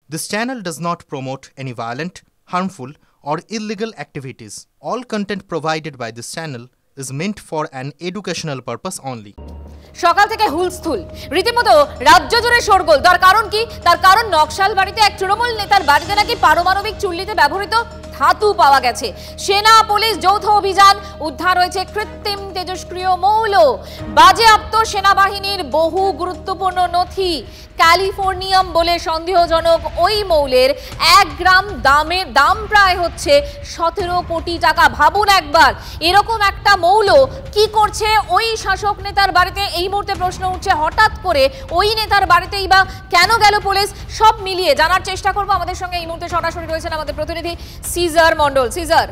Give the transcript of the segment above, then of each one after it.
This channel does not promote any violent, harmful, or illegal activities. All content provided by this channel is meant for an educational purpose only. সকাল থেকে হুলস্থুল রীতিমতো রাজ্য জুড়ে শোরগোল। তার কারণ কি? তার কারণ নকশালবাড়িতে এক তৃণমূল নেতার বাড়িতে নাকি পারমাণবিক চুল্লিতে ব্যবহৃত ধাতু পাওয়া গেছে। সেনা পুলিশ যৌথ অভিযান, উদ্ধার হয়েছে কৃত্রিম তেজস্ক্রিয় মৌল, বাজেয়াপ্ত সেনাবাহিনীর বহু গুরুত্বপূর্ণ নথি। ক্যালিফোর্নিয়াম বলে সন্দেহজনক ওই মৌলের 1 গ্রাম দাম প্রায় হচ্ছে 17 কোটি টাকা। ভাবুন একবার, এরকম একটা মৌল কি করছে ওই শাসক নেতার বাড়িতে? এই মুহূর্তে প্রশ্ন উঠছে, হঠাৎ করে ওই নেতার বাড়িতেই বা কেন গেল পুলিশ? সব মিলিয়ে জানার চেষ্টা করব। আমাদের সঙ্গে এই মুহূর্তে সরাসরি রয়েছেন আমাদের প্রতিনিধি সিজার মন্ডল। সিজার,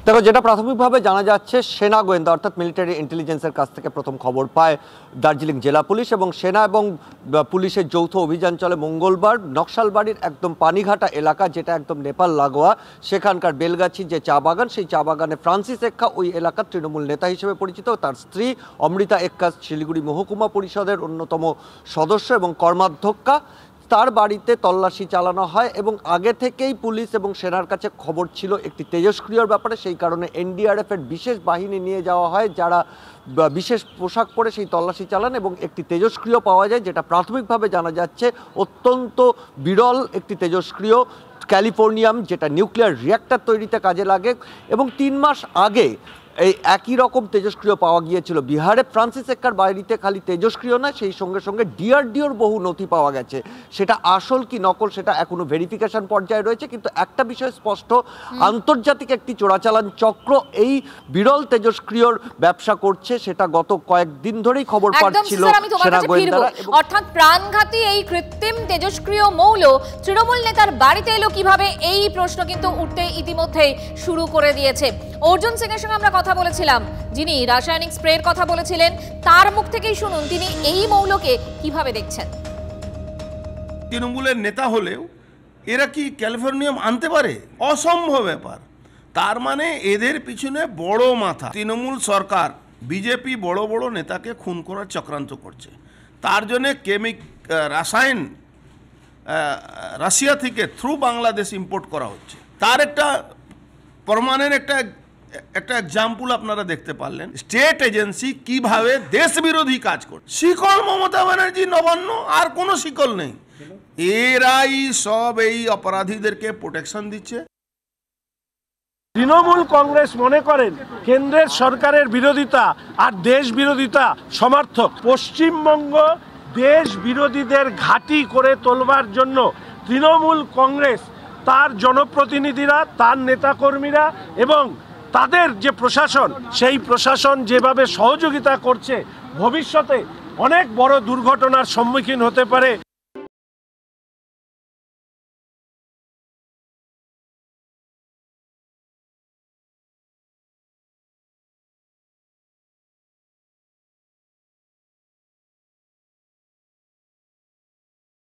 দেখো, যেটা প্রাথমিকভাবে জানা যাচ্ছে, সেনা গোয়েন্দা অর্থাৎ মিলিটারি ইন্টেলিজেন্সের কাছ থেকে প্রথম খবর পায় দার্জিলিং জেলা পুলিশ, এবং সেনা এবং পুলিশের যৌথ অভিযান চলে মঙ্গলবার নকশালবাড়ির একদম পানিঘাটা এলাকা, যেটা একদম নেপাল লাগোয়া। সেখানকার বেলগাছি যে চা বাগান, সেই চা বাগানে ফ্রান্সিস এক্কা ওই এলাকার তৃণমূল নেতা হিসেবে পরিচিত। তার স্ত্রী অমৃতা এক্কা শিলিগুড়ি মহকুমা পরিষদের অন্যতম সদস্য এবং কর্মাধ্যক্ষা। তার বাড়িতে তল্লাশি চালানো হয় এবং আগে থেকেই পুলিশ এবং সেনার কাছে খবর ছিল একটি তেজস্ক্রিয়র ব্যাপারে। সেই কারণে এনডিআরএফের বিশেষ বাহিনী নিয়ে যাওয়া হয়, যারা বিশেষ পোশাক পরে সেই তল্লাশি চালান এবং একটি তেজস্ক্রিয় পাওয়া যায়, যেটা প্রাথমিকভাবে জানা যাচ্ছে অত্যন্ত বিরল একটি তেজস্ক্রিয় ক্যালিফোর্নিয়াম, যেটা নিউক্লিয়ার রিঅ্যাক্টর তৈরিতে কাজে লাগে। এবং 3 মাস আগে এই একই রকম তেজস্ক্রিয় পাওয়া গিয়েছিল বিহারে। ফ্রান্সিস এক্কার বাড়িতে খালি তেজস্ক্রিয় না, সেই সঙ্গে সঙ্গে ডিআরডিওর বহু নথি পাওয়া গেছে। সেটা আসল কি নকল সেটা এখনো ভেরিফিকেশন পর্যায়ে রয়েছে, কিন্তু একটা বিষয় স্পষ্ট, আন্তর্জাতিক একটি চোরাচালান চক্র এই বিরল তেজস্ক্রিয়র ব্যবসা করছে। সেটা গত কয়েকদিন ধরেই খবর পাচ্ছিল সেনা গোয়েন্দারা। অর্থাৎ প্রাণঘাতী এই কৃত্রিম তেজস্ক্রিয় মৌল তৃণমূল নেতার বাড়িতে এলো কিভাবে, এই প্রশ্ন কিন্তু উঠতে ইতিমধ্যেই শুরু করে দিয়েছে। অর্জুন সিং এর সঙ্গে আমরা কথা বলেছিলাম, যিনি রাসায়নিক স্প্রের কথা বলেছিলেন। তার মুখ থেকেই শুনুন তিনি এই মৌলকে কিভাবে দেখছেন। তৃণমূলের নেতা হলেও এরা কি ক্যালিফোর্নিয়াম আনতে পারে? অসম্ভব ব্যাপার। তার মানে এদের পিছনে বড় মাথা। তৃণমূল সরকার, বিজেপি বড় বড় নেতাকে খুন করার চক্রান্ত করছে। তার জন্যে রাসায়ন রাশিয়া থেকে থ্রু বাংলাদেশ ইম্পোর্ট করা হচ্ছে। তার একটা প্রমাণের একটা এক্সাম্পল আপনারা দেখতে পারলেন। স্টেট এজেন্সি কিভাবে দেশ বিরোধী কাজ করছে। শিকল মমতা ব্যানার্জি, নবান্ন, আর কোনো শিকল নেই। এরাই সব এই অপরাধীদেরকে প্রোটেকশন দিচ্ছে। তৃণমূল কংগ্রেস মনে করেন কেন্দ্রের সরকারের বিরোধিতা আর দেশ বিরোধিতা সমার্থক। পশ্চিমবঙ্গ দেশ বিরোধীদের ঘাঁটি করে তোলবার জন্য তৃণমূল কংগ্রেস, তার জনপ্রতিনিধিরা, তার নেতাকর্মীরা এবং তাদের যে প্রশাসন, সেই প্রশাসন যেভাবে সহযোগিতা করছে, ভবিষ্যতে অনেক বড় দুর্ঘটনার সম্মুখীন হতে পারে।